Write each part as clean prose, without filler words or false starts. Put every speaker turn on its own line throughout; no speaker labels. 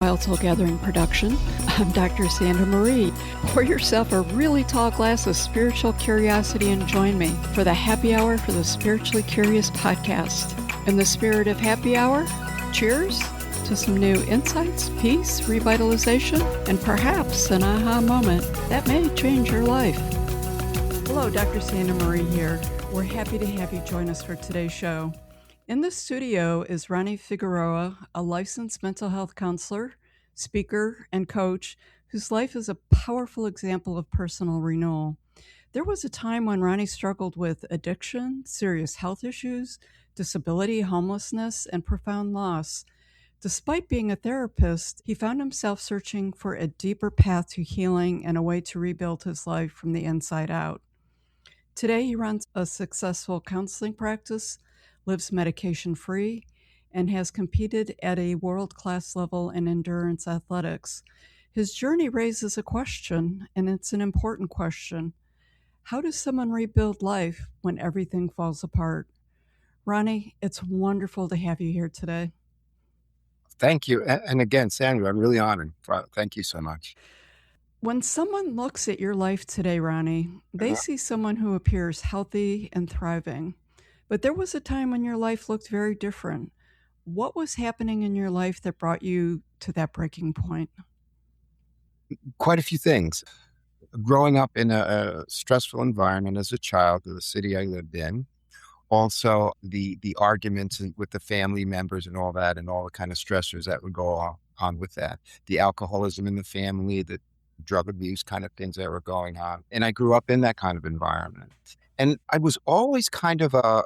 Wild Soul Gathering production. I'm Dr. Sandra Marie. Pour yourself a really tall glass of spiritual curiosity and join me for the Happy Hour for the Spiritually Curious podcast. In the spirit of happy hour, cheers to some new insights, peace, revitalization, and perhaps an aha moment that may change your life. Hello, Dr. Sandra Marie here. We're happy to have you join us for today's show. In the studio is Ronnie Figueroa, a licensed mental health counselor, speaker, and coach whose life is a powerful example of personal renewal. There was a time when Ronnie struggled with addiction, serious health issues, disability, homelessness, and profound loss. Despite being a therapist, he found himself searching for a deeper path to healing and a way to rebuild his life from the inside out. Today, he runs a successful counseling practice, lives medication-free, and has competed at a world-class level in endurance athletics. His journey raises a question, and it's an important question. How does someone rebuild life when everything falls apart? Ronnie, it's wonderful to have you here today.
Thank you. And again, Sandra, I'm really honored. Thank you so much.
When someone looks at your life today, Ronnie, they see someone who appears healthy and thriving. But there was a time when your life looked very different. What was happening in your life that brought you to that breaking point?
Quite a few things. Growing up in a stressful environment as a child of the city I lived in, also the arguments with the family members and all that, and all the kind of stressors that would go on with that. The alcoholism in the family, the drug abuse kind of things that were going on. And I grew up in that kind of environment. And I was always kind of a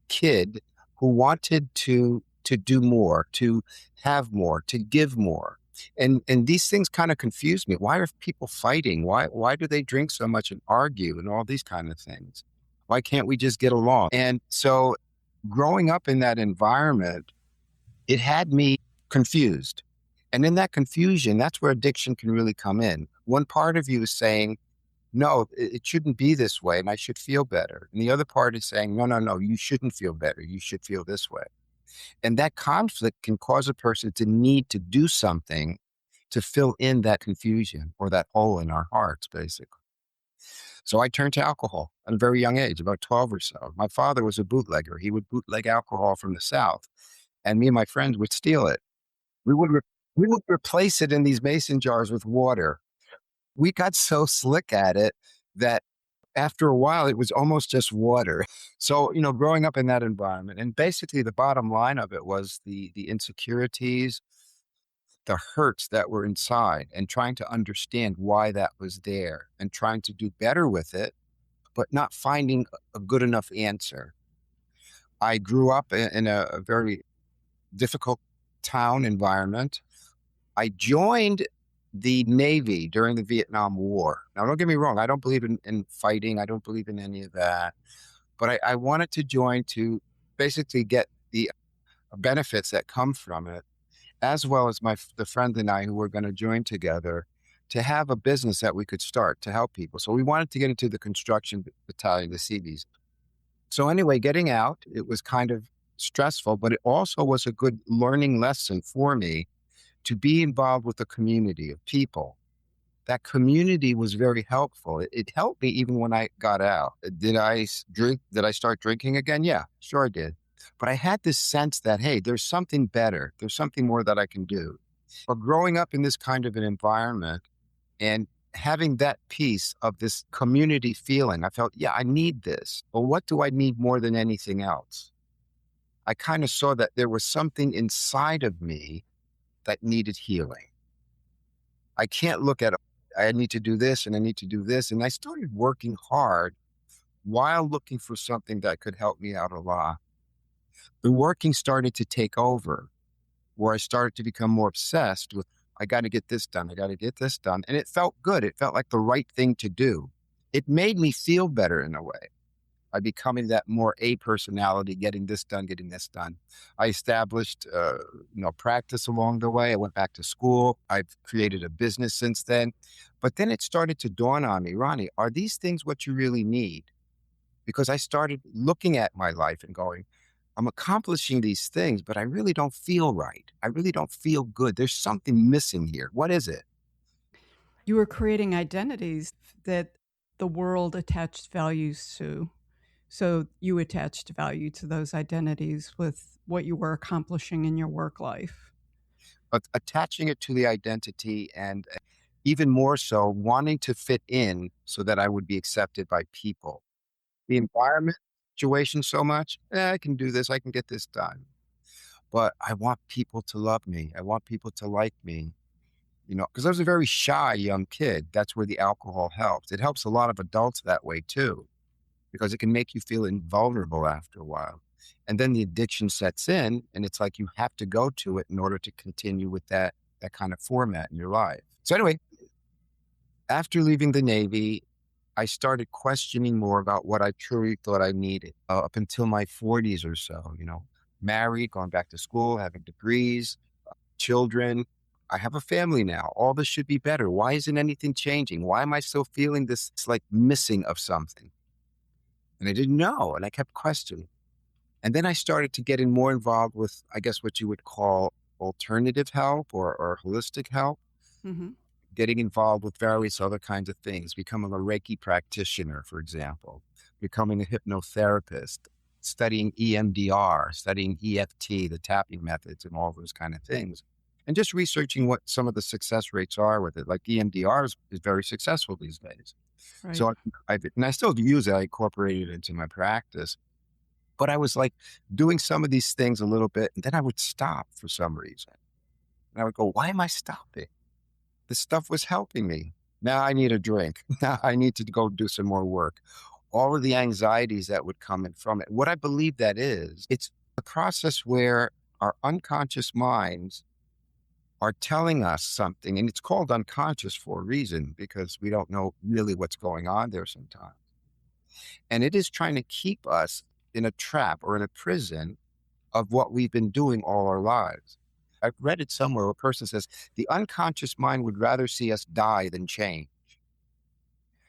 kid who wanted to do more, to have more, to give more. And these things kind of confused me. Why are people fighting? Why do they drink so much and argue and all these kind of things? Why can't we just get along? And so growing up in that environment, it had me confused. And in that confusion, that's where addiction can really come in. One part of you is saying, no, it shouldn't be this way, and I should feel better. And the other part is saying, no, you shouldn't feel better. You should feel this way. And that conflict can cause a person to need to do something to fill in that confusion or that hole in our hearts, basically. So I turned to alcohol at a very young age, about 12 or so. My father was a bootlegger. He would bootleg alcohol from the South, and me and my friends would steal it. We would replace it in these mason jars with water. We got so slick at it that after a while, it was almost just water. So, growing up in that environment, and basically the bottom line of it was the insecurities, the hurts that were inside, and trying to understand why that was there and trying to do better with it, but not finding a good enough answer. I grew up in a very difficult town environment. I joined the Navy during the Vietnam War. Now, don't get me wrong. I don't believe in fighting. I don't believe in any of that. But I wanted to join to basically get the benefits that come from it, as well as the friend and I who were going to join together to have a business that we could start to help people. So we wanted to get into the construction battalion, the Seabees. So anyway, getting out, it was kind of stressful, but it also was a good learning lesson for me to be involved with a community of people. That community was very helpful. It helped me even when I got out. Did I drink? Did I start drinking again? Yeah, sure I did. But I had this sense that, hey, there's something better. There's something more that I can do. But growing up in this kind of an environment and having that piece of this community feeling, I felt, yeah, I need this. Well, what do I need more than anything else? I kind of saw that there was something inside of me that needed healing. I can't look at, I need to do this and I need to do this. And I started working hard while looking for something that could help me out a lot. The working started to take over, where I started to become more obsessed with, I got to get this done. I got to get this done. And it felt good. It felt like the right thing to do. It made me feel better in a way. by becoming that more A personality, getting this done, getting this done. I established, practice along the way. I went back to school. I've created a business since then. But then it started to dawn on me, Ronnie, are these things what you really need? Because I started looking at my life and going, I'm accomplishing these things, but I really don't feel right. I really don't feel good. There's something missing here. What is it?
You were creating identities that the world attached values to. So you attached value to those identities with what you were accomplishing in your work life.
Attaching it to the identity and even more so wanting to fit in so that I would be accepted by people. The environment situation so much, I can do this, I can get this done. But I want people to love me. I want people to like me, because I was a very shy young kid. That's where the alcohol helps. It helps a lot of adults that way too, because it can make you feel invulnerable after a while. And then the addiction sets in, and it's like you have to go to it in order to continue with that kind of format in your life. So anyway, after leaving the Navy, I started questioning more about what I truly thought I needed up until my 40s or so, married, going back to school, having degrees, children. I have a family now. All this should be better. Why isn't anything changing? Why am I still feeling this like missing of something? And I didn't know. And I kept questioning. And then I started to get more involved with, I guess, what you would call alternative help or holistic help,
Mhm.
getting involved with various other kinds of things, becoming a Reiki practitioner, for example, becoming a hypnotherapist, studying EMDR, studying EFT, the tapping methods and all those kind of things. And just researching what some of the success rates are with it. Like EMDR is very successful these days.
Right.
So and I still use it. I incorporated it into my practice. But I was like doing some of these things a little bit, and then I would stop for some reason. And I would go, why am I stopping? This stuff was helping me. Now I need a drink. Now I need to go do some more work. All of the anxieties that would come in from it. What I believe that is, it's a process where our unconscious minds are telling us something, and it's called unconscious for a reason because we don't know really what's going on there sometimes. And it is trying to keep us in a trap or in a prison of what we've been doing all our lives. I've read it somewhere where a person says the unconscious mind would rather see us die than change.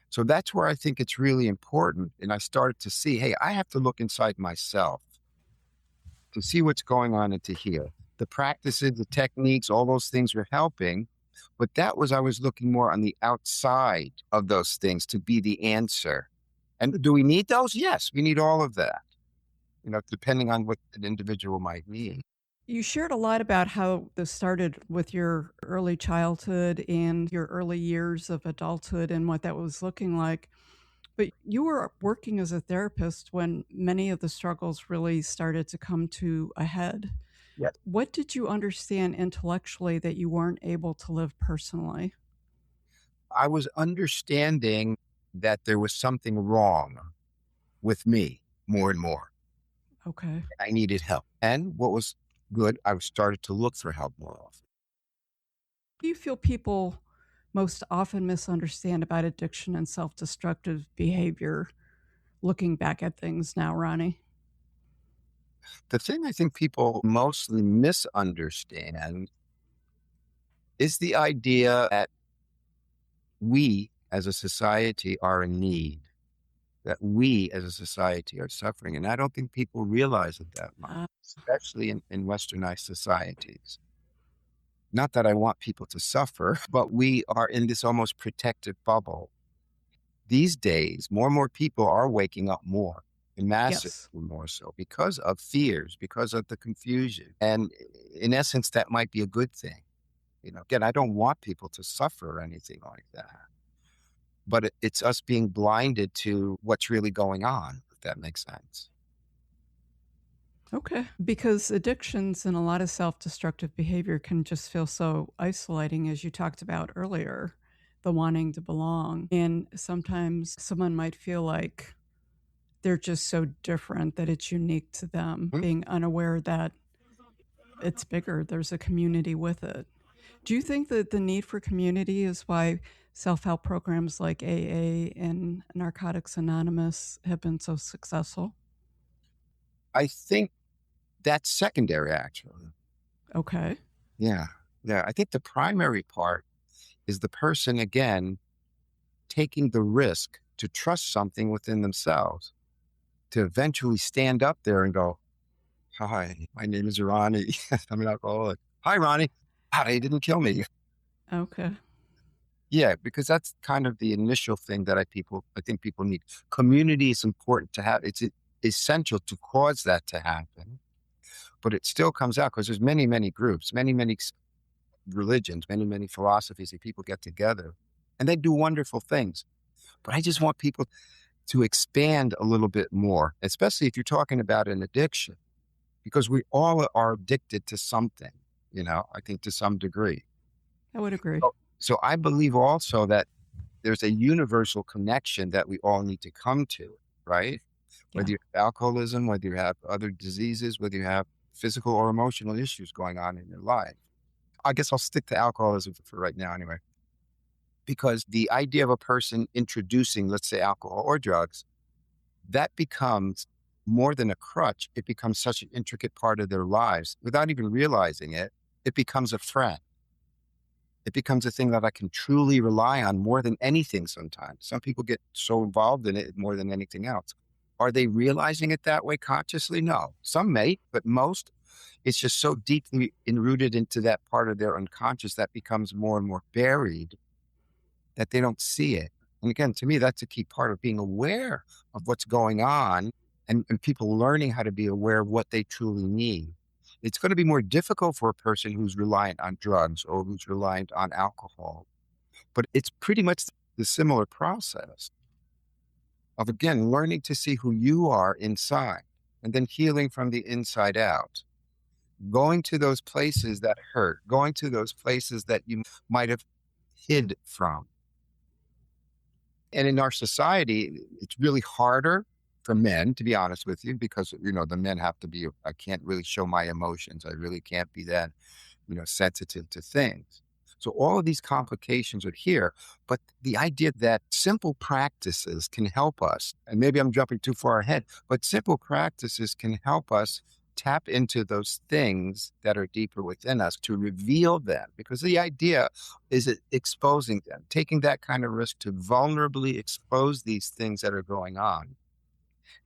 So that's where I think it's really important. And I started to see, hey, I have to look inside myself to see what's going on and to heal. The practices, the techniques, all those things were helping. But I was looking more on the outside of those things to be the answer. And do we need those? Yes, we need all of that, depending on what an individual might need.
You shared a lot about how this started with your early childhood and your early years of adulthood and what that was looking like. But you were working as a therapist when many of the struggles really started to come to a head.
Yes.
What did you understand intellectually that you weren't able to live personally?
I was understanding that there was something wrong with me more and more.
Okay.
I needed help. And what was good, I started to look for help more often.
What do you feel people most often misunderstand about addiction and self destructive behavior looking back at things now, Ronnie?
The thing I think people mostly misunderstand is the idea that we as a society are in need, that we as a society are suffering. And I don't think people realize it that much,
Uh,
especially in westernized societies. Not that I want people to suffer, but we are in this almost protective bubble. These days, more and more people are waking up more, and massively
yes.
more so, because of fears, because of the confusion. And in essence, that might be a good thing. Again, I don't want people to suffer or anything like that. But it's us being blinded to what's really going on, if that makes sense.
Okay. Because addictions and a lot of self destructive behavior can just feel so isolating, as you talked about earlier, the wanting to belong. And sometimes someone might feel like they're just so different that it's unique to them,
Mhm.
being unaware that it's bigger, there's a community with it. Do you think that the need for community is why self help programs like AA and Narcotics Anonymous have been so successful?
I think that's secondary, actually.
Okay.
Yeah. Yeah. I think the primary part is the person, again, taking the risk to trust something within themselves, to eventually stand up there and go, Hi, my name is Ronnie. I'm an alcoholic. Hi, Ronnie. How they didn't kill me.
Okay.
Yeah, because that's kind of the initial thing that I think people need. Community is important to have. It's essential to cause that to happen, but it still comes out because there's many, many groups, many religions, many philosophies that people get together and they do wonderful things. But I just want people to expand a little bit more, especially if you're talking about an addiction, because we all are addicted to something, I think to some degree.
I would agree.
So I believe also that there's a universal connection that we all need to come to, right? Whether you have alcoholism, whether you have other diseases, whether you have physical or emotional issues going on in your life. I guess I'll stick to alcoholism for right now anyway, because the idea of a person introducing, let's say, alcohol or drugs, that becomes more than a crutch. It becomes such an intricate part of their lives without even realizing it. It becomes a friend. It becomes a thing that I can truly rely on more than anything sometimes. Some people get so involved in it more than anything else. Are they realizing it that way consciously? No. Some may, but most, it's just so deeply enrooted into that part of their unconscious that becomes more and more buried that they don't see it. And again, to me, that's a key part of being aware of what's going on and people learning how to be aware of what they truly need. It's going to be more difficult for a person who's reliant on drugs or who's reliant on alcohol, but it's pretty much the similar process of, again, learning to see who you are inside and then healing from the inside out, going to those places that hurt, going to those places that you might have hid from. And in our society, it's really harder for men, to be honest with you, because, the men have to be, I can't really show my emotions. I really can't be that, sensitive to things. So all of these complications are here, but the idea that simple practices can help us, and maybe I'm jumping too far ahead, but simple practices can help us tap into those things that are deeper within us to reveal them, because the idea is exposing them, taking that kind of risk to vulnerably expose these things that are going on.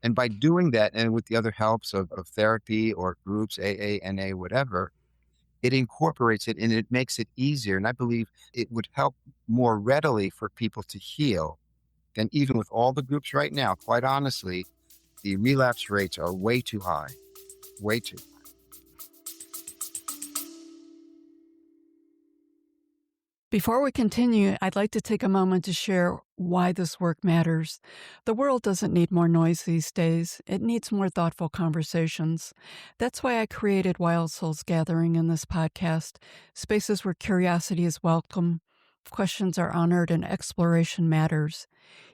And by doing that, and with the other helps of therapy or groups, AA, NA, whatever, it incorporates it and it makes it easier. And I believe it would help more readily for people to heal than even with all the groups right now. Quite honestly, the relapse rates are way too high, way too high.
Before we continue, I'd like to take a moment to share why this work matters. The world doesn't need more noise these days. It needs more thoughtful conversations. That's why I created Wild Souls Gathering in this podcast, spaces where curiosity is welcome, questions are honored, and exploration matters.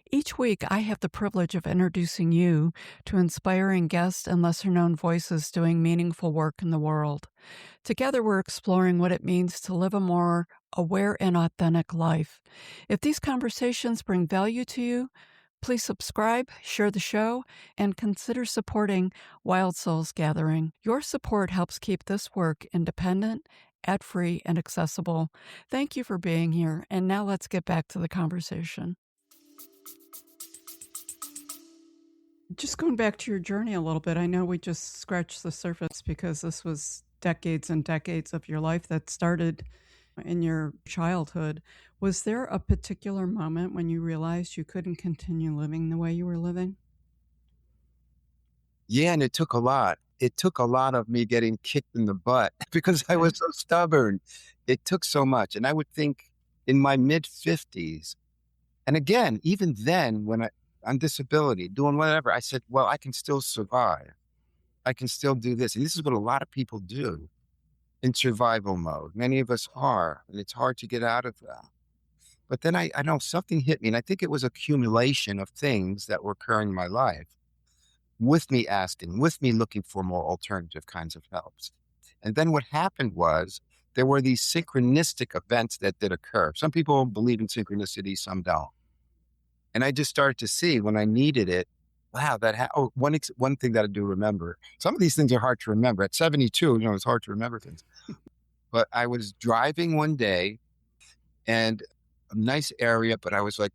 Each week, I have the privilege of introducing you to inspiring guests and lesser-known voices doing meaningful work in the world. Together, we're exploring what it means to live a more aware and authentic life. If these conversations bring value to you, please subscribe, share the show, and consider supporting Wild Souls Gathering. Your support helps keep this work independent, ad-free, and accessible. Thank you for being here, and now let's get back to the conversation. Just going back to your journey a little bit, I know we just scratched the surface because this was decades and decades of your life that started in your childhood. Was there a particular moment when you realized you couldn't continue living the way you were living?
Yeah, and it took a lot. It took a lot of me getting kicked in the butt because I was so stubborn. It took so much. And I would think in my mid-50s, and again, even then, when on disability, doing whatever, I said, well, I can still survive. I can still do this. And this is what a lot of people do in survival mode. Many of us are, and it's hard to get out of that. But then I know something hit me, and I think it was accumulation of things that were occurring in my life with me asking, with me looking for more alternative kinds of helps. And then what happened was there were these synchronistic events that did occur. Some people believe in synchronicity, some don't. And I just started to see when I needed it, wow, one thing that I do remember, some of these things are hard to remember. At 72, it's hard to remember things. But I was driving one day and a nice area, but I was like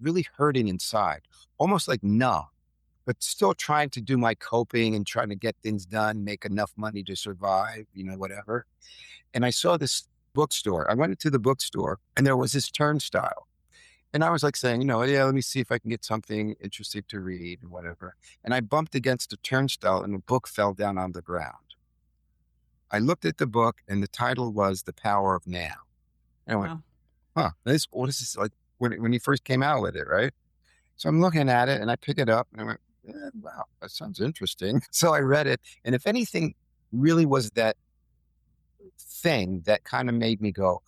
really hurting inside, almost like numb. but still trying to do my coping and trying to get things done, make enough money to survive, whatever. And I saw this bookstore. I went into the bookstore and there was this turnstile. And I was like saying, yeah, let me see if I can get something interesting to read and whatever. And I bumped against the turnstile and the book fell down on the ground. I looked at the book and the title was The Power of Now. And I went,
Wow.
what is this like when he first came out with it, right? So I'm looking at it and I pick it up and I went, wow, that sounds interesting. So I read it. And if anything really was that thing that kind of made me go,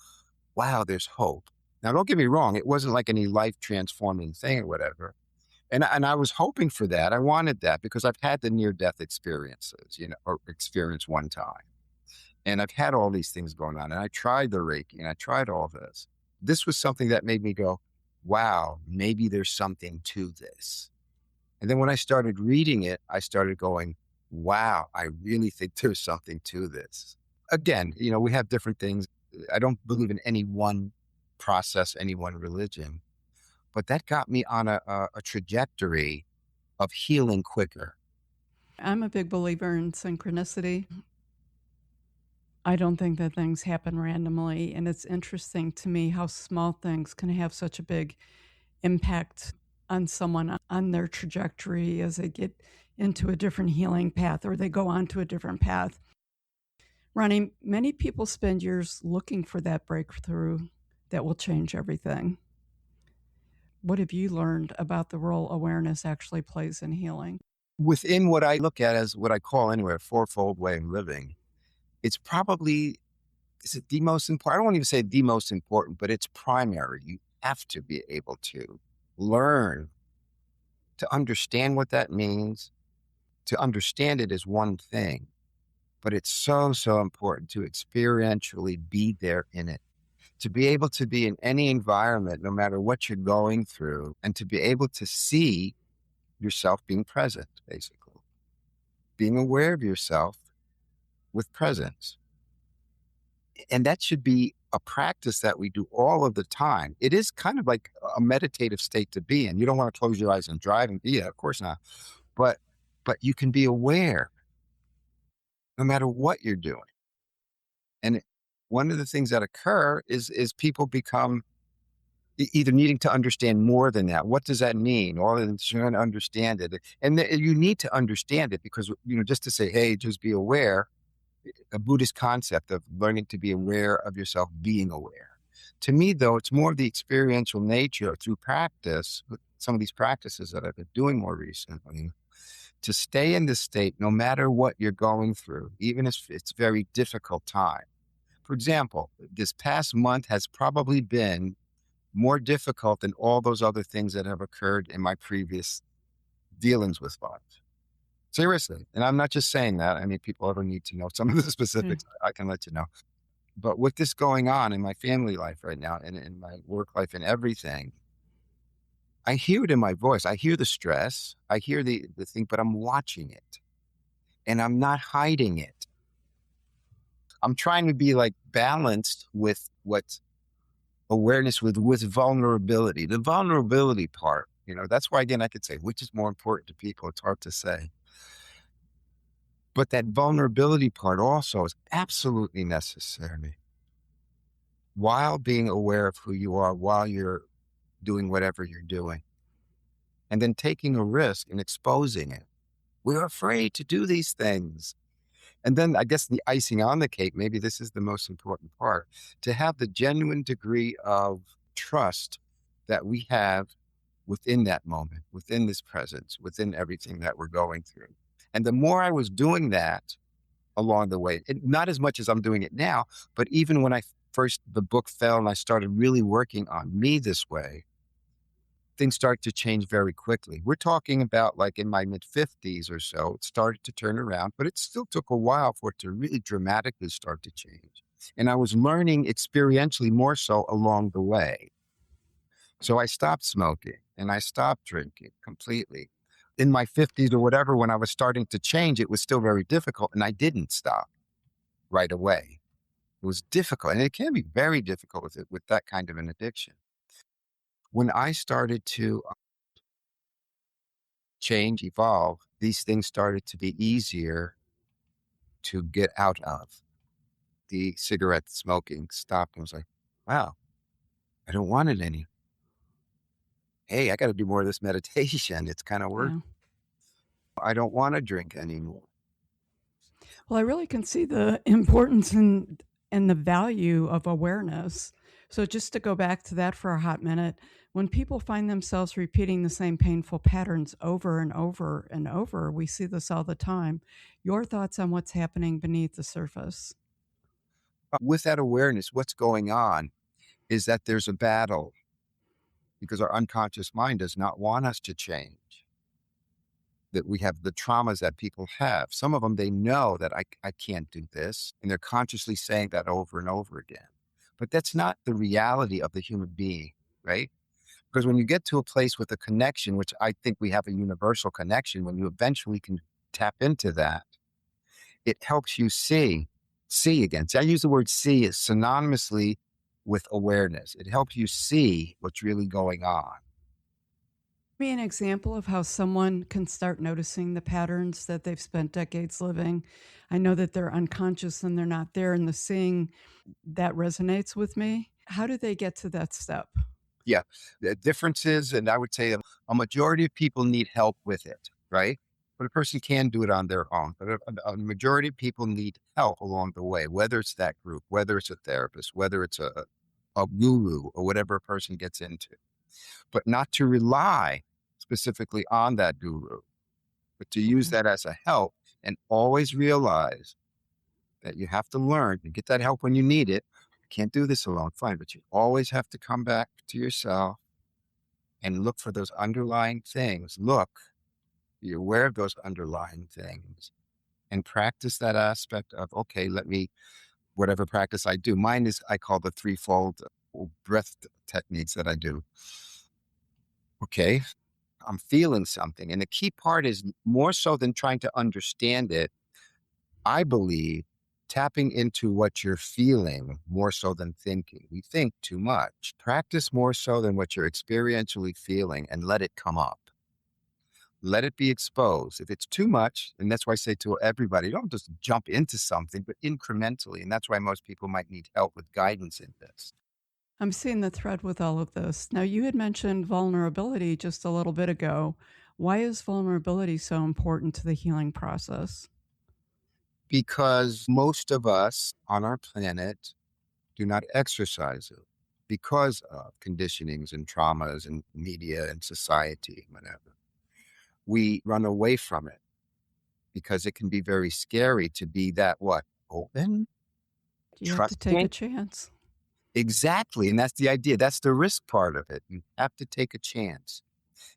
wow, there's hope. Now, don't get me wrong. It wasn't like any life transforming thing or whatever. And I was hoping for that. I wanted that because I've had the near death experiences, or experience one time. And I've had all these things going on and I tried the Reiki and I tried all this. This was something that made me go, wow, maybe there's something to this. And then when I started reading it, I started going, wow, I really think there's something to this. Again, we have different things. I don't believe in any one process, any one religion, but that got me on a trajectory of healing quicker.
I'm a big believer in synchronicity. I don't think that things happen randomly. And it's interesting to me how small things can have such a big impact on someone on their trajectory as they get into a different healing path or they go on to a different path. Ronnie, many people spend years looking for that breakthrough that will change everything. What have you learned about the role awareness actually plays in healing?
Within what I look at as what I call anyway, a fourfold way of living, it's probably, is it the most important? I don't want to even say the most important, but it's primary. You have to be able to learn to understand what that means. To understand it is one thing, but it's so, so important to experientially be there in it, to be able to be in any environment, no matter what you're going through, and to be able to see yourself being present, basically, being aware of yourself with presence. And that should be a practice that we do all of the time. It is kind of like a meditative state to be in. You don't want to close your eyes and drive and yeah, of course not. But you can be aware no matter what you're doing. And one of the things that occur is people become either needing to understand more than that. What does that mean? Or trying to understand it. And you need to understand it because, just to say, hey, just be aware, a Buddhist concept of learning to be aware of yourself, being aware. To me, though, it's more of the experiential nature through practice, some of these practices that I've been doing more recently, to stay in this state no matter what you're going through, even if it's a very difficult time. For example, this past month has probably been more difficult than all those other things that have occurred in my previous dealings with life. Seriously. And I'm not just saying that. I mean, people ever need to know some of the specifics, I can let you know. But with this going on in my family life right now and in my work life and everything, I hear it in my voice. I hear the stress. I hear the thing, but I'm watching it and I'm not hiding it. I'm trying to be like balanced with what's awareness with vulnerability, the vulnerability part, that's why, again, I could say, which is more important to people? It's hard to say. But that vulnerability part also is absolutely necessary while being aware of who you are, while you're doing whatever you're doing, and then taking a risk and exposing it. We're afraid to do these things. And then I guess the icing on the cake, maybe this is the most important part, to have the genuine degree of trust that we have within that moment, within this presence, within everything that we're going through. And the more I was doing that along the way, not as much as I'm doing it now, but even when the book fell and I started really working on me this way, things start to change very quickly. We're talking about like in my mid-50s or so, it started to turn around, but it still took a while for it to really dramatically start to change. And I was learning experientially more so along the way. So I stopped smoking and I stopped drinking completely. In my 50s or whatever, when I was starting to change, it was still very difficult and I didn't stop right away. It was difficult and it can be very difficult with that kind of an addiction. When I started to change, evolve, these things started to be easier to get out of. The cigarette smoking stopped. And I was like, wow, I don't want it any. Hey, I got to do more of this meditation. It's kind of work.
Yeah.
I don't want to drink anymore.
Well, I really can see the importance and the value of awareness. So just to go back to that for a hot minute, when people find themselves repeating the same painful patterns over and over and over, we see this all the time. Your thoughts on what's happening beneath the surface?
With that awareness, what's going on is that there's a battle because our unconscious mind does not want us to change. That we have the traumas that people have. Some of them, they know that I can't do this, and they're consciously saying that over and over again. But that's not the reality of the human being, right? Because when you get to a place with a connection, which I think we have a universal connection, when you eventually can tap into that, it helps you see again. So I use the word see as synonymously with awareness. It helps you see what's really going on.
Be an example of how someone can start noticing the patterns that they've spent decades living. I know that they're unconscious and they're not there, and the seeing that resonates with me. How do they get to that step?
Yeah, the difference is, and I would say a majority of people need help with it, right? But a person can do it on their own. But a majority of people need help along the way, whether it's that group, whether it's a therapist, whether it's a guru or whatever a person gets into. But not to rely specifically on that guru, but to use that as a help and always realize that you have to learn and get that help when you need it. You can't do this alone, fine, but you always have to come back to yourself and look for those underlying things. Be aware of those underlying things and practice that aspect of, okay, whatever practice I do. Mine is, I call the threefold breath techniques that I do. Okay, I'm feeling something. And the key part is more so than trying to understand it, I believe tapping into what you're feeling more so than thinking. We think too much. Practice more so than what you're experientially feeling and let it come up. Let it be exposed. If it's too much, and that's why I say to everybody, don't just jump into something, but incrementally. And that's why most people might need help with guidance in this.
I'm seeing the thread with all of this. Now, you had mentioned vulnerability just a little bit ago. Why is vulnerability so important to the healing process?
Because most of us on our planet do not exercise it because of conditionings and traumas and media and society, whatever. We run away from it because it can be very scary to be that open?
You have to take a chance.
Exactly. And that's the idea. That's the risk part of it. You have to take a chance.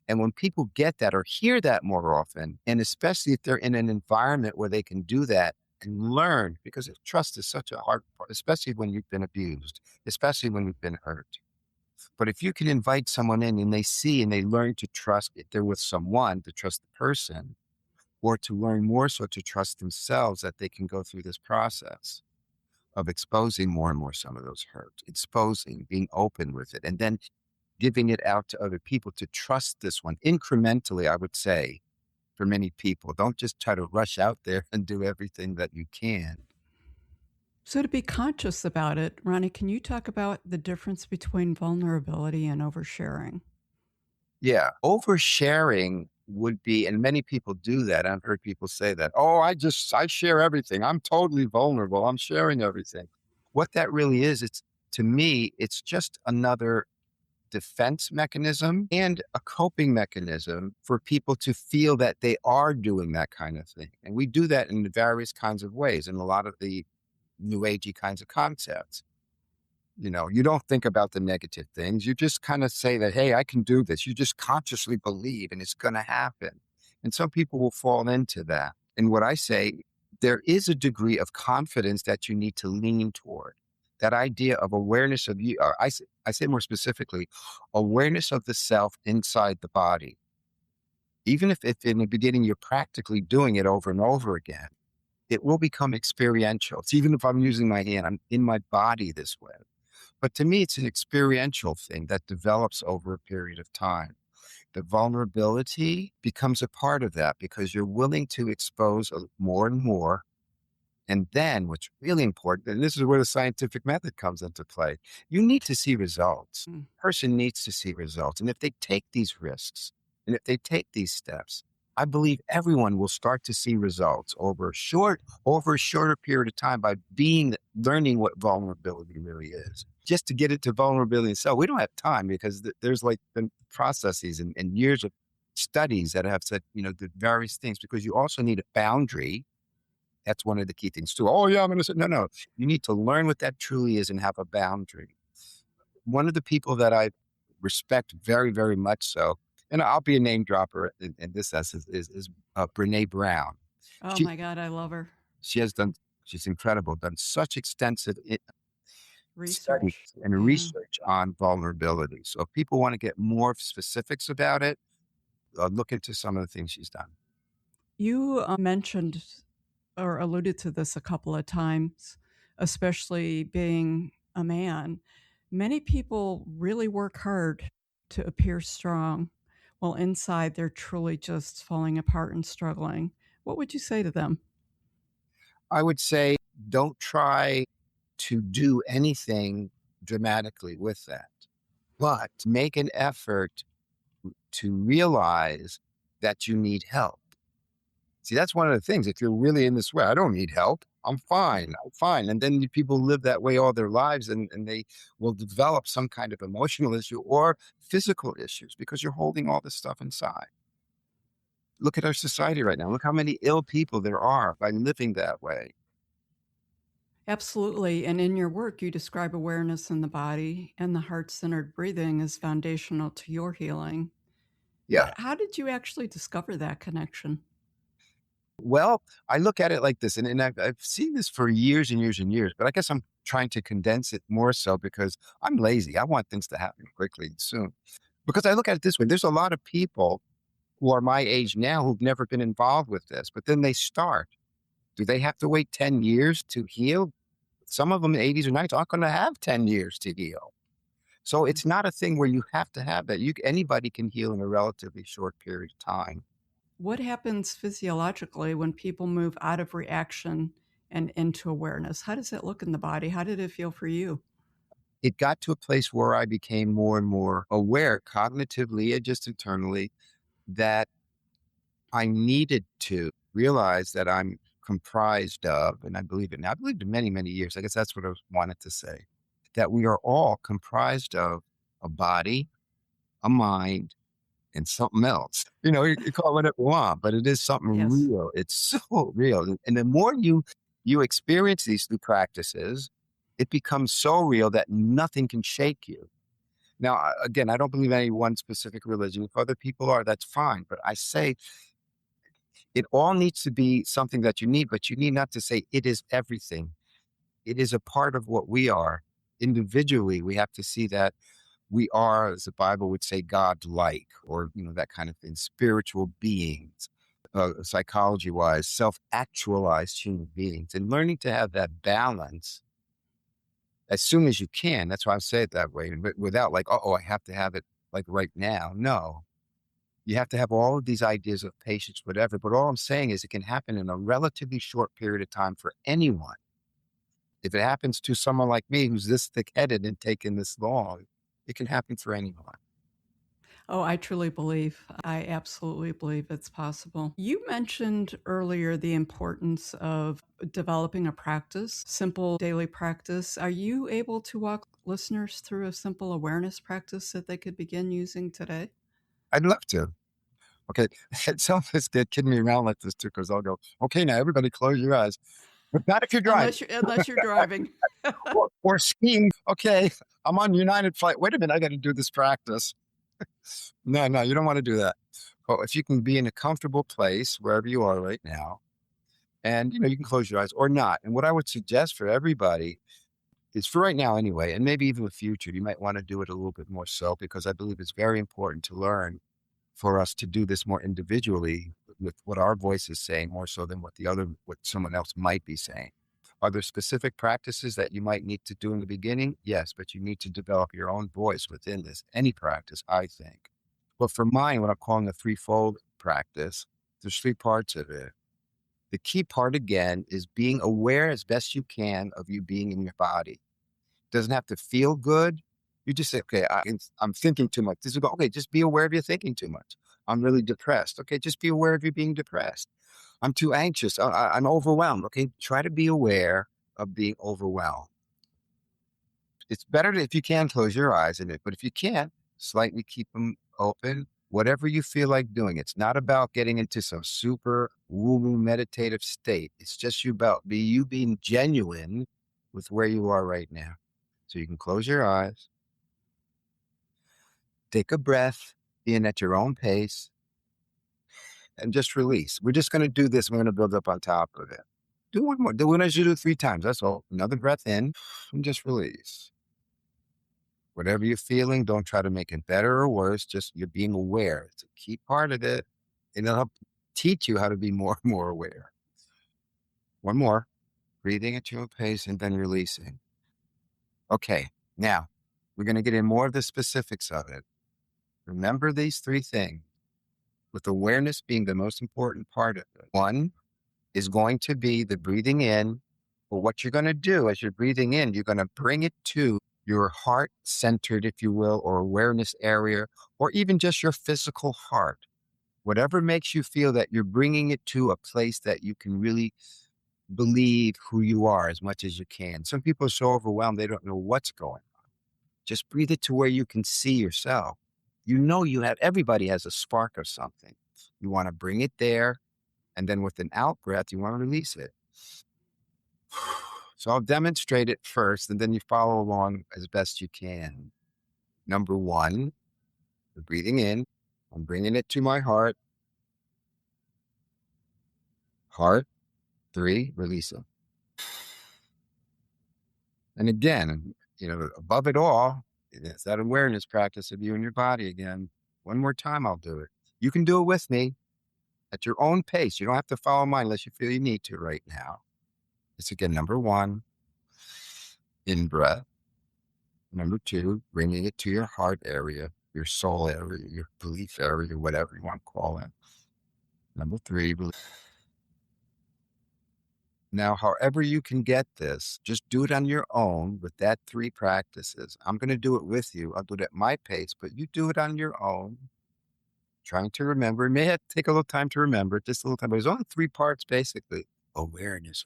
And when people get that or hear that more often, and especially if they're in an environment where they can do that and learn, because trust is such a hard part, especially when you've been abused, especially when you've been hurt. But if you can invite someone in and they see and they learn to trust, if they're with someone, to trust the person, or to learn more so to trust themselves, that they can go through this process of exposing more and more some of those hurts, exposing, being open with it, and then giving it out to other people to trust this one incrementally, I would say, for many people. Don't just try to rush out there and do everything that you can.
So to be conscious about it, Ronnie, can you talk about the difference between vulnerability and oversharing?
Yeah. Oversharing would be, and many people do that. I've heard people say that, oh, I share everything. I'm totally vulnerable. I'm sharing everything. What that really is, to me, it's just another defense mechanism and a coping mechanism for people to feel that they are doing that kind of thing. And we do that in various kinds of ways, in a lot of the new agey kinds of concepts. You don't think about the negative things. You just kind of say that, hey, I can do this. You just consciously believe and it's going to happen. And some people will fall into that. And what I say, there is a degree of confidence that you need to lean toward. That idea of awareness of you, I say more specifically, awareness of the self inside the body. Even if in the beginning you're practically doing it over and over again, it will become experiential. It's even if I'm using my hand, I'm in my body this way. But to me, it's an experiential thing that develops over a period of time. The vulnerability becomes a part of that because you're willing to expose more and more. And then what's really important, and this is where the scientific method comes into play, you need to see results.
Mm.
Person needs to see results. And if they take these risks and if they take these steps, I believe everyone will start to see results over a shorter period of time by learning what vulnerability really is. Just to get into vulnerability itself, we don't have time because there's like been processes and years of studies that have said, the various things, because you also need a boundary. That's one of the key things too. Oh yeah, I'm going to say, no. You need to learn what that truly is and have a boundary. One of the people that I respect very, very much so, and I'll be a name dropper in this essence, is Brene Brown.
Oh
She
my God, I love her.
she's incredible, done such extensive studies
Research.
and
Yeah.
research on vulnerability. So if people want to get more specifics about it, look into some of the things she's done.
You mentioned or alluded to this a couple of times, especially being a man. Many people really work hard to appear strong, while inside they're truly just falling apart and struggling. What would you say to them?
I would say don't try to do anything dramatically with that, but make an effort to realize that you need help. See, that's one of the things. If you're really in this way, I don't need help. I'm fine. I'm fine. And then people live that way all their lives and they will develop some kind of emotional issue or physical issues because you're holding all this stuff inside. Look at our society right now. Look how many ill people there are by living that way.
Absolutely. And in your work, you describe awareness in the body, and the heart centered breathing is foundational to your healing.
Yeah.
How did you actually discover that connection?
Well, I look at it like this, and I've seen this for years and years and years, but I guess I'm trying to condense it more so because I'm lazy. I want things to happen quickly and soon. Because I look at it this way, there's a lot of people who are my age now who've never been involved with this, but then they start. Do they have to wait 10 years to heal? Some of them in the 80s or 90s aren't going to have 10 years to heal. So it's not a thing where you have to have that. Anybody can heal in a relatively short period of time.
What happens physiologically when people move out of reaction and into awareness? How does that look in the body? How did it feel for you?
It got to a place where I became more and more aware cognitively and just internally that I needed to realize that I'm comprised of, and I believe it now, I believed it many, many years. I guess that's what I wanted to say, that we are all comprised of a body, a mind, and something else. You call it whatever you want, but it is something
Yes.
real. It's so real. And the more you experience these new practices, it becomes so real that nothing can shake you. Now, again, I don't believe in any one specific religion. If other people are, that's fine. But I say it all needs to be something that you need, but you need not to say it is everything. It is a part of what we are. Individually, we have to see that we are, as the Bible would say, God-like, or that kind of thing, spiritual beings, psychology-wise, self-actualized human beings, and learning to have that balance as soon as you can. That's why I say it that way, but without like, oh, I have to have it like right now. No, you have to have all of these ideas of patience, whatever. But all I'm saying is it can happen in a relatively short period of time for anyone. If it happens to someone like me who's this thick-headed and taking this long, it can happen for anyone.
Oh, I truly believe. I absolutely believe it's possible. You mentioned earlier the importance of developing a practice, simple daily practice. Are you able to walk listeners through a simple awareness practice that they could begin using today?
I'd love to. Okay. Some of us get kidding me around like this too, because I'll go, okay, now everybody close your eyes. But not if you're driving.
Unless you're driving.
or skiing. Okay, I'm on United flight. Wait a minute, I got to do this practice. No, you don't want to do that. Oh, if you can be in a comfortable place wherever you are right now, and you can close your eyes or not. And what I would suggest for everybody is, for right now anyway, and maybe even the future, you might want to do it a little bit more so, because I believe it's very important to learn for us to do this more individually with what our voice is saying, more so than what someone else might be saying. Are there specific practices that you might need to do in the beginning? Yes, but you need to develop your own voice within this. Any practice, I think. But for mine, what I'm calling the threefold practice, there's three parts of it. The key part again is being aware as best you can of you being in your body. Doesn't have to feel good. You just say, okay, I'm thinking too much. This is okay. Just be aware of you thinking too much. I'm really depressed. Okay, just be aware of you being depressed. I'm too anxious. I'm overwhelmed. Okay, try to be aware of being overwhelmed. It's better if you can close your eyes in it, but if you can't, slightly keep them open. Whatever you feel like doing. It's not about getting into some super woo-woo meditative state. It's just you being genuine with where you are right now. So you can close your eyes, take a breath, in at your own pace, and just release. We're just going to do this. We're going to build up on top of it. Do one more. Do one as you do 3 times. That's all. Another breath in and just release. Whatever you're feeling, don't try to make it better or worse. Just you're being aware. It's a key part of it. And it'll help teach you how to be more and more aware. One more. Breathing at your own pace and then releasing. Okay. Now, we're going to get in more of the specifics of it. Remember these 3 things, with awareness being the most important part of it. 1 is going to be the breathing in. But what you're going to do as you're breathing in, you're going to bring it to your heart centered, if you will, or awareness area, or even just your physical heart. Whatever makes you feel that you're bringing it to a place that you can really believe who you are as much as you can. Some people are so overwhelmed, they don't know what's going on. Just breathe it to where you can see yourself. You know, everybody has a spark of something. You want to bring it there. And then with an out breath, you want to release it. So I'll demonstrate it first, and then you follow along as best you can. Number 1, the breathing in. I'm bringing it to my heart. Heart. 3, release it. And again, above it all, it's that awareness practice of you and your body again. One more time, I'll do it. You can do it with me at your own pace. You don't have to follow mine unless you feel you need to right now. It's again, number 1, in breath. Number 2, bringing it to your heart area, your soul area, your belief area, whatever you want to call it. Number 3, release. Now, however you can get this, just do it on your own with that 3 practices. I'm going to do it with you. I'll do it at my pace, but you do it on your own. Trying to remember. It may have to take a little time to remember, just a little time, but there's only 3 parts basically. Awareness,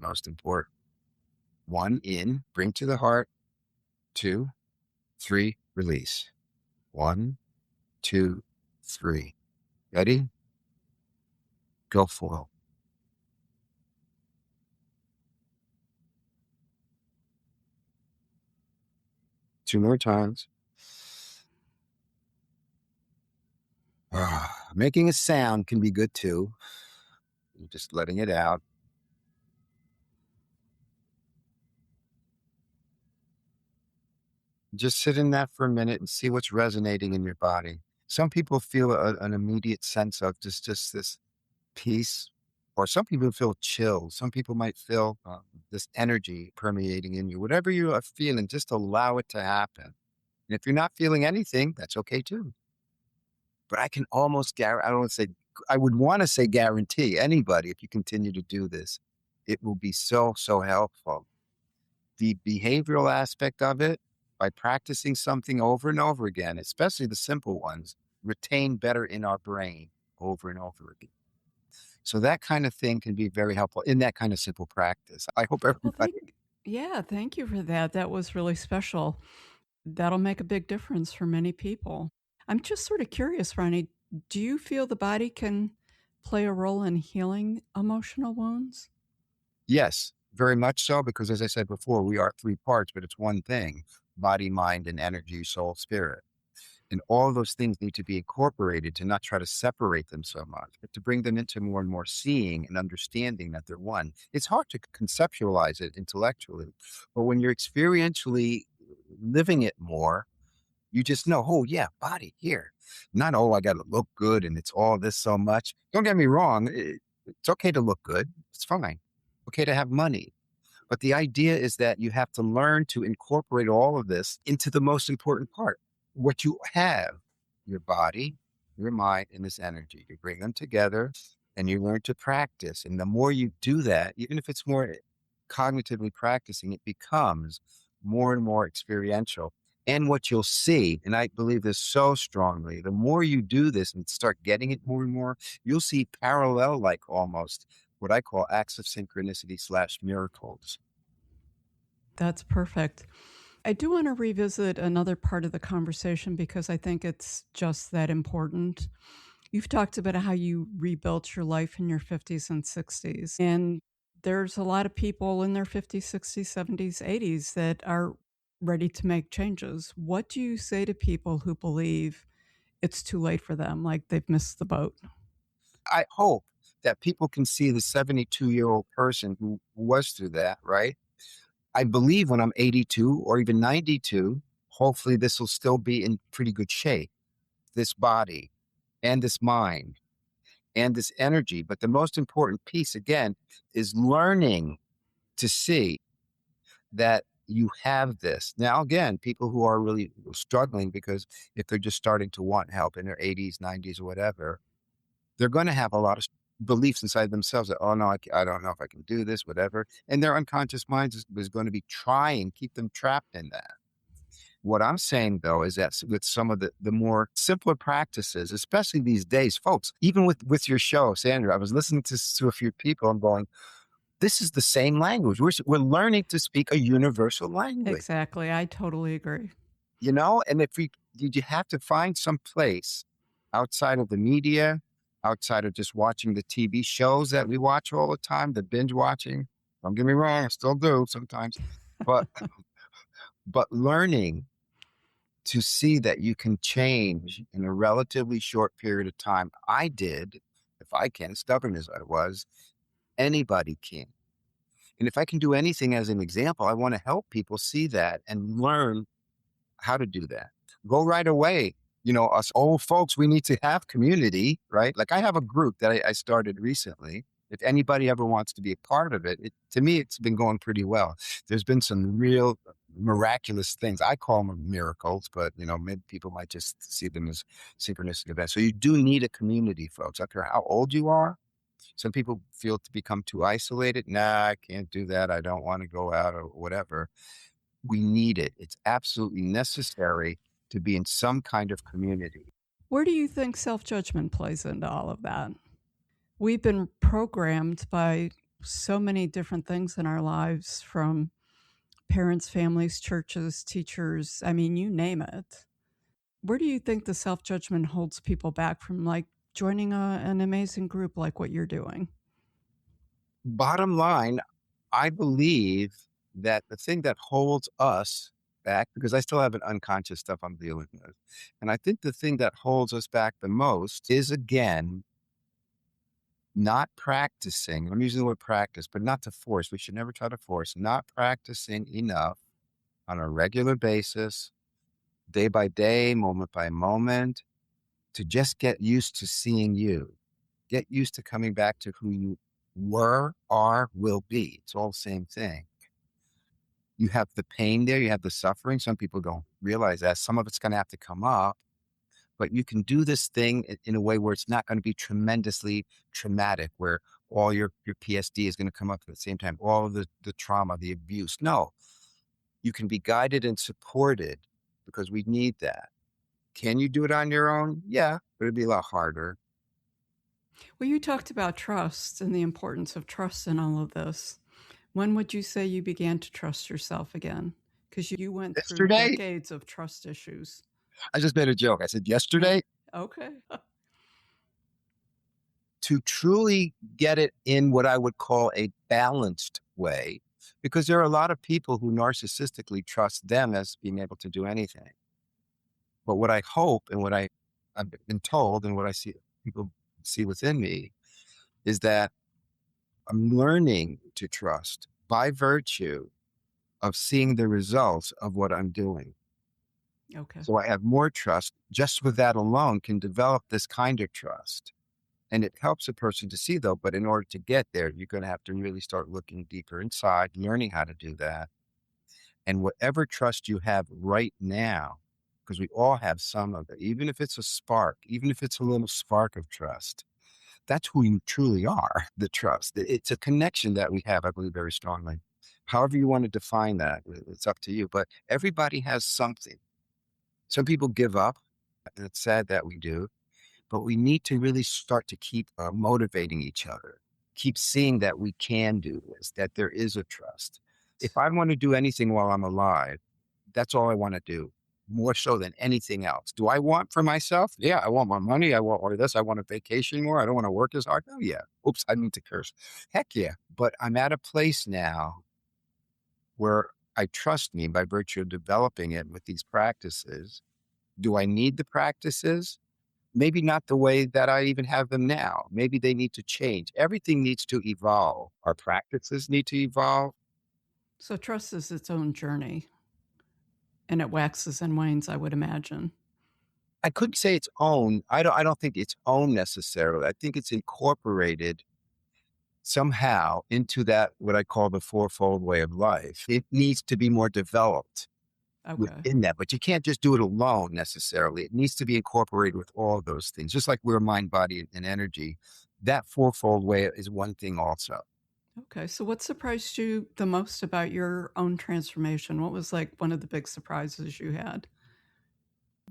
most important. 1, in, bring to the heart. 2, 3, release. 1, 2, 3. Ready? Go for it. Two more times. Making a sound can be good too. Just letting it out. Just sit in that for a minute and see what's resonating in your body. Some people feel an immediate sense of just this peace, or some people feel chill. Some people might feel this energy permeating in you. Whatever you are feeling, just allow it to happen. And if you're not feeling anything, that's okay too. But I can almost I would want to say guarantee anybody, if you continue to do this, it will be so, so helpful. The behavioral aspect of it, by practicing something over and over again, especially the simple ones, retain better in our brain over and over again. So that kind of thing can be very helpful in that kind of simple practice. I hope everybody.
Thank you for that. That was really special. That'll make a big difference for many people. I'm just sort of curious, Ronnie, do you feel the body can play a role in healing emotional wounds?
Yes, very much so, because as I said before, we are 3 parts, but it's one thing: body, mind, and energy, soul, spirit. And all those things need to be incorporated, to not try to separate them so much, but to bring them into more and more seeing and understanding that they're one. It's hard to conceptualize it intellectually, but when you're experientially living it more, you just know, oh yeah, body here. Not, I got to look good and it's all this so much. Don't get me wrong. It's okay to look good. It's fine. Okay to have money. But the idea is that you have to learn to incorporate all of this into the most important part, what you have. your body, your mind, and this energy. You bring them together and you learn to practice. And the more you do that, even if it's more cognitively practicing, it becomes more and more experiential. And what you'll see, and I believe this so strongly, the more you do this and start getting it more and more, you'll see parallel, like almost what I call acts of synchronicity / miracles.
That's perfect. I do want to revisit another part of the conversation because I think it's just that important. You've talked about how you rebuilt your life in your 50s and 60s. And there's a lot of people in their 50s, 60s, 70s, 80s that are ready to make changes. What do you say to people who believe it's too late for them, like they've missed the boat?
I hope that people can see the 72-year-old person who was through that, right? I believe when I'm 82 or even 92, hopefully this will still be in pretty good shape, this body and this mind and this energy. But the most important piece, again, is learning to see that you have this. Now, again, people who are really struggling, because if they're just starting to want help in their 80s, 90s, or whatever, they're going to have a lot of beliefs inside themselves that, oh, no, I don't know if I can do this, whatever. And their unconscious mind is going to be trying, keep them trapped in that. What I'm saying, though, is that with some of the more simpler practices, especially these days, folks, even with your show, Sandra, I was listening to a few people and going, this is the same language. We're learning to speak a universal language.
Exactly. I totally agree.
And if you have to find some place outside of the media, outside of just watching the TV shows that we watch all the time, the binge watching. Don't get me wrong, I still do sometimes, but but learning to see that you can change in a relatively short period of time. I did, if I can, stubborn as I was, anybody can. And if I can do anything as an example, I want to help people see that and learn how to do that. Go right away. Us old folks, we need to have community, right? Like I have a group that I started recently. If anybody ever wants to be a part of it, to me, it's been going pretty well. There's been some real miraculous things. I call them miracles, but maybe people might just see them as synchronistic events. So you do need a community, folks. I don't care how old you are. Some people feel to become too isolated. Nah, I can't do that. I don't want to go out or whatever. We need it. It's absolutely necessary to be in some kind of community.
Where do you think self-judgment plays into all of that? We've been programmed by so many different things in our lives, from parents, families, churches, teachers. I mean, you name it. Where do you think the self-judgment holds people back from joining an amazing group like what you're doing?
Bottom line, I believe that the thing that holds us back, because I still have an unconscious stuff I'm dealing with, and I think the thing that holds us back the most is, again, not practicing. I'm using the word practice, but not to force. We should never try to force. Not practicing enough on a regular basis, day by day, moment by moment, to just get used to seeing you. Get used to coming back to who you were, are, will be. It's all the same thing. You have the pain there, you have the suffering. Some people don't realize that. Some of it's going to have to come up, but you can do this thing in a way where it's not going to be tremendously traumatic, where all your PSD is going to come up at the same time, all of the trauma, the abuse. No, you can be guided and supported, because we need that. Can you do it on your own? Yeah, but it'd be a lot harder.
Well, you talked about trust and the importance of trust in all of this. When would you say you began to trust yourself again? Because you went through
Yesterday,
decades of trust issues.
I just made a joke. I said yesterday.
Okay.
To truly get it in what I would call a balanced way, because there are a lot of people who narcissistically trust them as being able to do anything. But what I hope, and what I've been told, and what I see people see within me, is that I'm learning to trust by virtue of seeing the results of what I'm doing.
Okay.
So I have more trust. Just with that alone can develop this kind of trust. And it helps a person to see, though, but in order to get there, you're going to have to really start looking deeper inside, learning how to do that. And whatever trust you have right now, because we all have some of it, even if it's a spark, even if it's a little spark of trust. That's who you truly are, the trust. It's a connection that we have, I believe, very strongly. However you want to define that, it's up to you. But everybody has something. Some people give up, and it's sad that we do, but we need to really start to keep motivating each other, keep seeing that we can do this, that there is a trust. If I want to do anything while I'm alive, that's all I want to do, more so than anything else. Do I want for myself? Yeah, I want more money. I want more of this. I want a vacation more. I don't want to work as hard. Oh, yeah. Oops, I need to curse. Heck yeah. But I'm at a place now where I trust me by virtue of developing it with these practices. Do I need the practices? Maybe not the way that I even have them now. Maybe they need to change. Everything needs to evolve. Our practices need to evolve.
So trust is its own journey, and it waxes and wanes, I would imagine.
I couldn't say its own. I don't think it's own necessarily. I think it's incorporated somehow into that, what I call the fourfold way of life. It needs to be more developed within that, but you can't just do it alone necessarily. It needs to be incorporated with all of those things, just like we're mind, body, and energy. That fourfold way is one thing also.
Okay. So what surprised you the most about your own transformation? What was like one of the big surprises you had?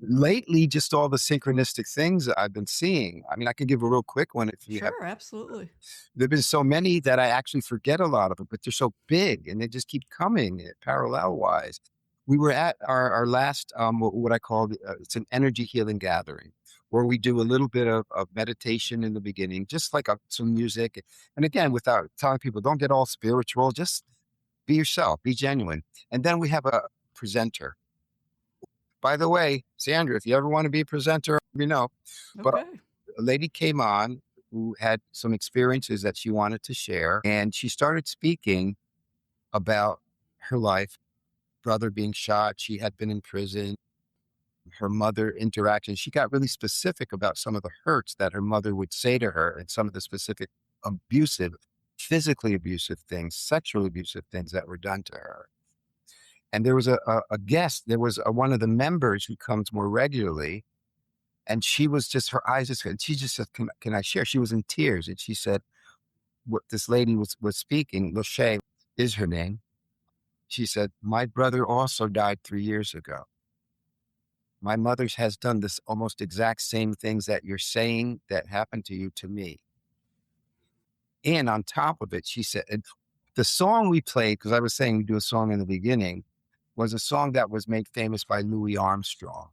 Lately, just all the synchronistic things that I've been seeing. I mean, I can give a real quick one if you have.
Sure, absolutely.
There've been so many that I actually forget a lot of them, but they're so big and they just keep coming parallel wise. We were at our last, what I call, it's an energy healing gathering where we do a little bit of meditation in the beginning, just like some music. And again, without telling people, don't get all spiritual, just be yourself, be genuine. And then we have a presenter. By the way, Sandra, if you ever want to be a presenter, but
Okay.
a lady came on who had some experiences that she wanted to share, and she started speaking about her life, brother being shot. She had been in prison, her mother interaction. She got really specific about some of the hurts that her mother would say to her and some of the specific abusive, physically abusive things, sexually abusive things that were done to her. And there was a guest, there was one of the members who comes more regularly, and she was just, her eyes just, and she just said, can I share? She was in tears. And she said, what this lady was speaking, Lachey is her name. She said, my brother also died 3 years ago. My mother has done this almost exact same things that you're saying that happened to you to me. And on top of it, she said, and the song we played, because I was saying we do a song in the beginning, was a song that was made famous by Louis Armstrong.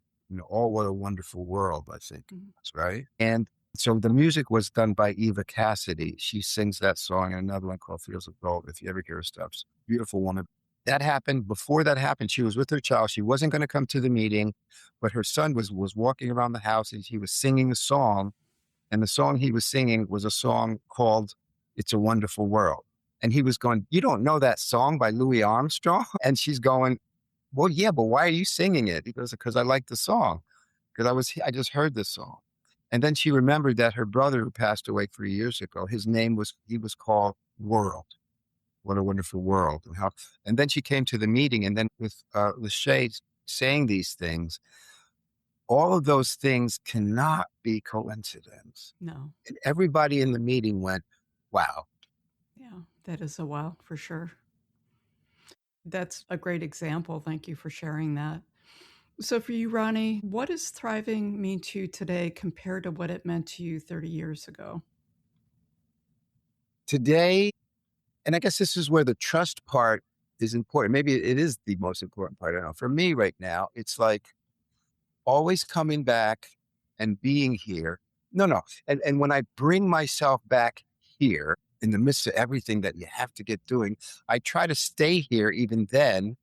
Oh, what a wonderful world, I think. That's right. And so the music was done by Eva Cassidy. She sings that song and another one called Fields of Gold, if you ever hear her stuff. Beautiful woman. That happened. Before that happened, she was with her child. She wasn't going to come to the meeting, but her son was walking around the house and he was singing a song. And the song he was singing was a song called It's a Wonderful World. And he was going, you don't know that song by Louis Armstrong? And she's going, well, yeah, but why are you singing it? He goes, because I like the song, because I just heard this song. And then she remembered that her brother who passed away 3 years ago, he was called World. What a Wonderful World. And then she came to the meeting, and then with Lachey saying these things, all of those things cannot be coincidence.
No.
And everybody in the meeting went, wow.
Yeah, that is a wow for sure. That's a great example. Thank you for sharing that. So for you, Ronnie, what does thriving mean to you today compared to what it meant to you 30 years ago?
Today, and I guess this is where the trust part is important. Maybe it is the most important part. I don't know. For me right now, it's like always coming back and being here. No. And when I bring myself back here in the midst of everything that you have to get doing, I try to stay here even then.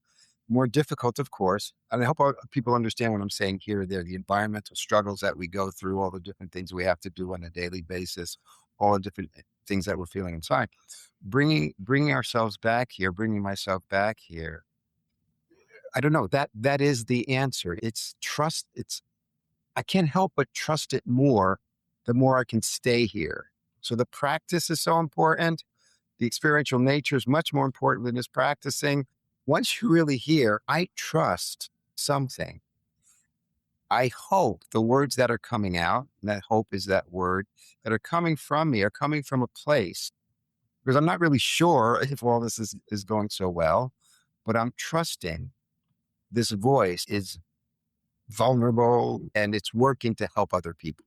More difficult, of course. And I hope people understand what I'm saying here. There, the environmental struggles that we go through, all the different things we have to do on a daily basis, all the different things that we're feeling inside. Bringing ourselves back here, bringing myself back here. I don't know, that is the answer. It's trust. I can't help but trust it more the more I can stay here. So the practice is so important. The experiential nature is much more important than just practicing. Once you're really here, I trust something. I hope the words that are coming out, and that hope is that word, that are coming from me are coming from a place, because I'm not really sure if all this is going so well, but I'm trusting this voice is vulnerable and it's working to help other people.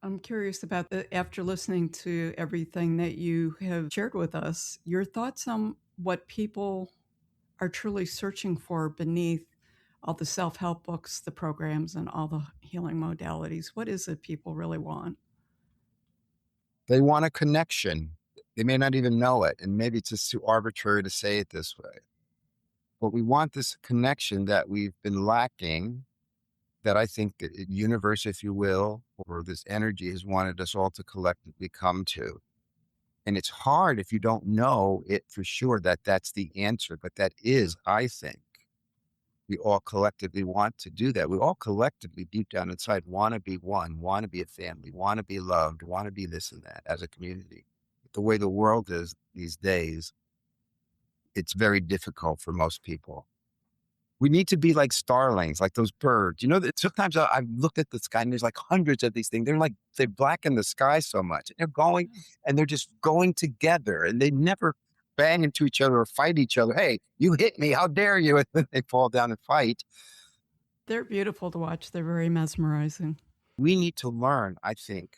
I'm curious about after listening to everything that you have shared with us, your thoughts on what people are truly searching for beneath all the self-help books, the programs, and all the healing modalities. What is it people really want?
They want a connection. They may not even know it, and maybe it's just too arbitrary to say it this way. But we want this connection that we've been lacking, that I think the universe, if you will, or this energy has wanted us all to collectively come to. And it's hard if you don't know it for sure that that's the answer, but that is, I think, we all collectively want to do that. We all collectively, deep down inside, want to be one, want to be a family, want to be loved, want to be this and that as a community. The way the world is these days, it's very difficult for most people. We need to be like starlings, like those birds. You know, sometimes I've looked at the sky and there's like hundreds of these things. They blacken the sky so much. They're going and they're just going together, and they never bang into each other or fight each other. Hey, you hit me, how dare you? And then they fall down and fight.
They're beautiful to watch. They're very mesmerizing.
We need to learn, I think,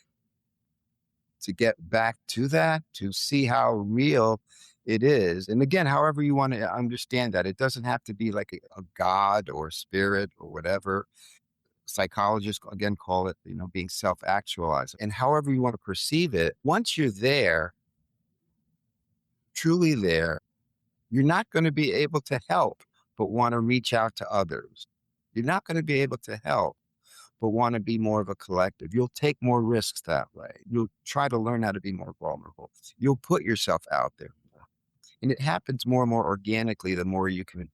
to get back to that, to see how real it is. And again, however you want to understand that, it doesn't have to be like a God or spirit or whatever. Psychologists, again, call it, being self-actualized. And however you want to perceive it, once you're there, truly there, you're not going to be able to help but want to reach out to others. You're not going to be able to help but want to be more of a collective. You'll take more risks that way. You'll try to learn how to be more vulnerable. You'll put yourself out there. And it happens more and more organically the more you can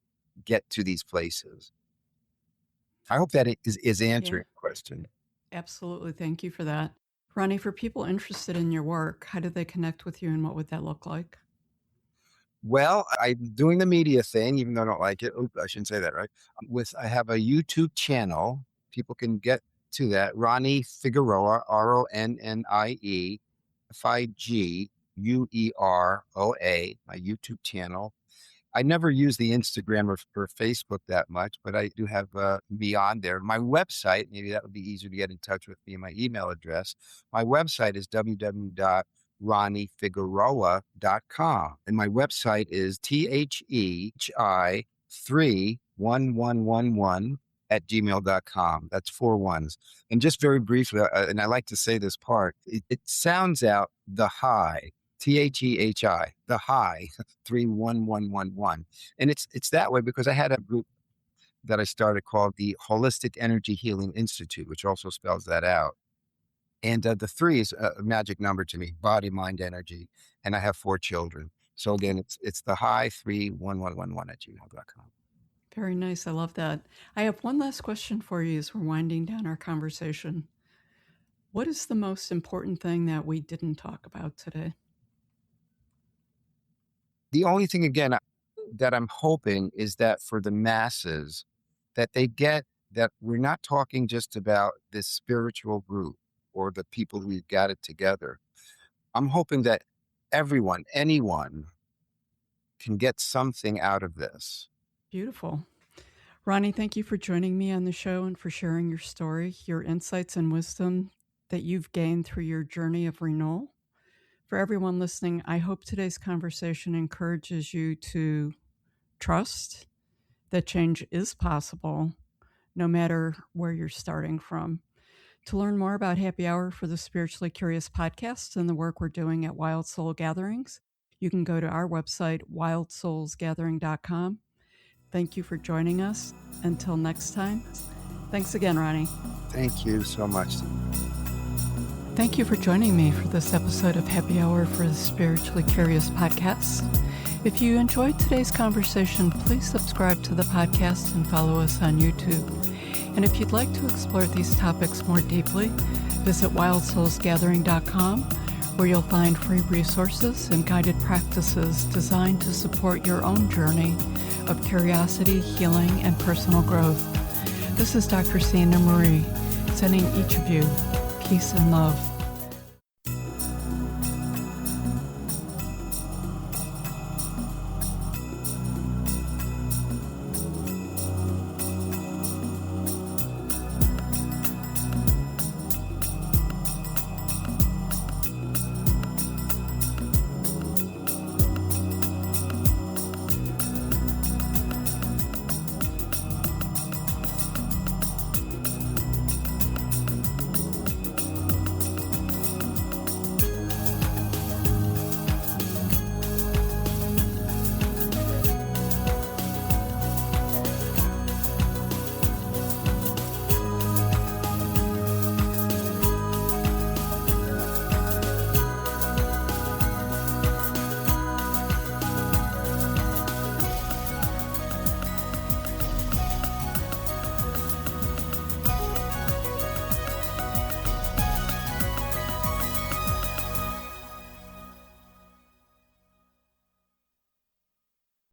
get to these places. I hope that is answering the question.
Absolutely. Thank you for that. Ronnie, for people interested in your work, how do they connect with you and what would that look like?
Well, I'm doing the media thing, even though I don't like it. Oops, I shouldn't say that, right? I have a YouTube channel. People can get to that. Ronnie Figueroa, RONNIE, FIGUEROA, my YouTube channel. I never use the Instagram or Facebook that much, but I do have me on there. My website, maybe that would be easier to get in touch with me, my email address. My website is www.ronniefigueroa.com. And my website is THEHI31111 at gmail.com. That's 4 ones. And just very briefly, and I like to say this part, it sounds out the high, THEHI, the high 31111. And it's that way because I had a group that I started called the Holistic Energy Healing Institute, which also spells that out. And the 3 is a magic number to me, body, mind, energy. And I have 4 children. So again, it's the high 31111 at gmail.com.
Very nice. I love that. I have one last question for you as we're winding down our conversation. What is the most important thing that we didn't talk about today?
The only thing, again, that I'm hoping is that for the masses, that they get that we're not talking just about this spiritual group or the people who got it together. I'm hoping that everyone, anyone, can get something out of this.
Beautiful. Ronnie, thank you for joining me on the show and for sharing your story, your insights and wisdom that you've gained through your journey of renewal. For everyone listening, I hope today's conversation encourages you to trust that change is possible, no matter where you're starting from. To learn more about Happy Hour for the Spiritually Curious podcast and the work we're doing at Wild Soul Gatherings, you can go to our website, wildsoulsgathering.com. Thank you for joining us. Until next time, thanks again, Ronnie.
Thank you so much.
Thank you for joining me for this episode of Happy Hour for the Spiritually Curious podcast. If you enjoyed today's conversation, please subscribe to the podcast and follow us on YouTube. And if you'd like to explore these topics more deeply, visit wildsoulsgathering.com, where you'll find free resources and guided practices designed to support your own journey of curiosity, healing, and personal growth. This is Dr. Sandra Marie, sending each of you peace and love.